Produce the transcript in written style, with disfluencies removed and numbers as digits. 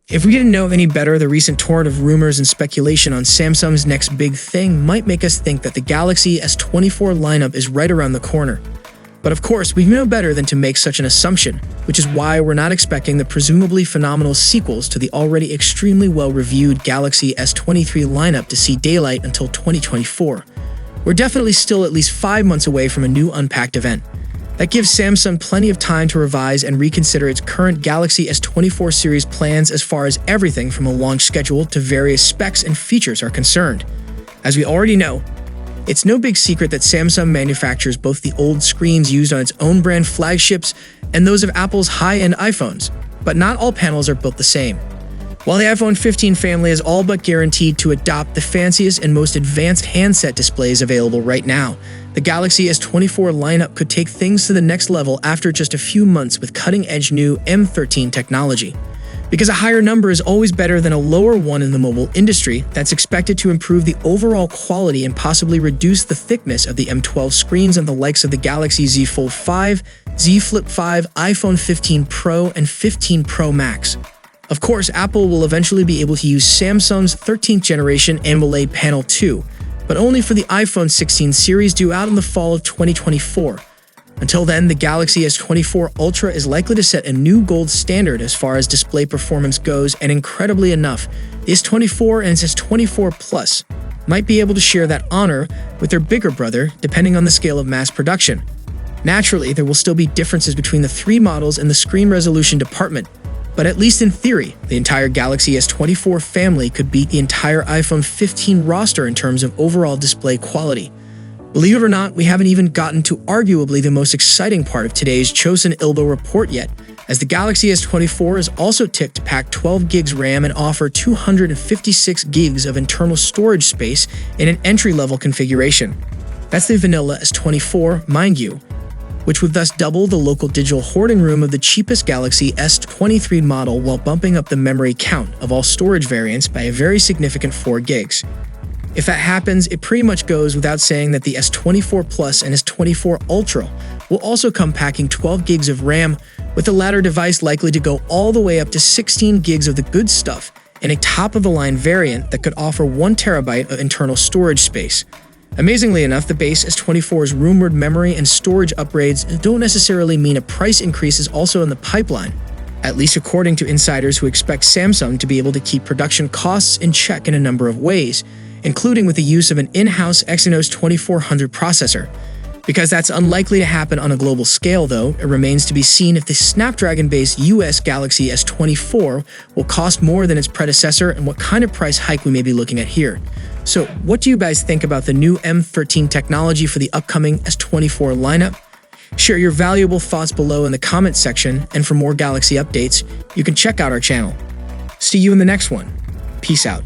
If we didn't know any better, the recent torrent of rumors and speculation on Samsung's next big thing might make us think that the Galaxy S24 lineup is right around the corner. But of course, we know better than to make such an assumption, which is why we're not expecting the presumably phenomenal sequels to the already extremely well-reviewed Galaxy S23 lineup to see daylight until 2024. We're definitely still at least 5 months away from a new unpacked event. That gives Samsung plenty of time to revise and reconsider its current Galaxy S24 series plans as far as everything from a launch schedule to various specs and features are concerned. As we already know, it's no big secret that Samsung manufactures both the old screens used on its own brand flagships and those of Apple's high-end iPhones, but not all panels are built the same. While the iPhone 15 family is all but guaranteed to adopt the fanciest and most advanced handset displays available right now, the Galaxy S24 lineup could take things to the next level after just a few months with cutting-edge new M13 technology. Because a higher number is always better than a lower one in the mobile industry, that's expected to improve the overall quality and possibly reduce the thickness of the M12 screens on the likes of the Galaxy Z Fold 5, Z Flip 5, iPhone 15 Pro, and 15 Pro Max. Of course, Apple will eventually be able to use Samsung's 13th generation AMOLED panel too, but only for the iPhone 16 series due out in the fall of 2024. Until then, the Galaxy S24 Ultra is likely to set a new gold standard as far as display performance goes, and incredibly enough, the S24 and its S24 Plus might be able to share that honor with their bigger brother depending on the scale of mass production. Naturally, there will still be differences between the three models in the screen resolution department, but at least in theory, the entire Galaxy S24 family could beat the entire iPhone 15 roster in terms of overall display quality. Believe it or not, we haven't even gotten to arguably the most exciting part of today's Chosun Ilbo report yet, as the Galaxy S24 is also tipped to pack 12 gigs RAM and offer 256 gigs of internal storage space in an entry-level configuration. That's the vanilla S24, mind you, which would thus double the local digital hoarding room of the cheapest Galaxy S23 model while bumping up the memory count of all storage variants by a very significant 4 gigs. If that happens, it pretty much goes without saying that the S24 Plus and S24 Ultra will also come packing 12 gigs of RAM, with the latter device likely to go all the way up to 16 gigs of the good stuff in a top-of-the-line variant that could offer 1 terabyte of internal storage space. Amazingly enough, the base S24's rumored memory and storage upgrades don't necessarily mean a price increase is also in the pipeline, at least according to insiders who expect Samsung to be able to keep production costs in check in a number of ways, including with the use of an in-house Exynos 2400 processor. Because that's unlikely to happen on a global scale though, it remains to be seen if the Snapdragon-based US Galaxy S24 will cost more than its predecessor and what kind of price hike we may be looking at here. So what do you guys think about the new M13 technology for the upcoming S24 lineup? Share your valuable thoughts below in the comments section, and for more Galaxy updates, you can check out our channel. See you in the next one. Peace out.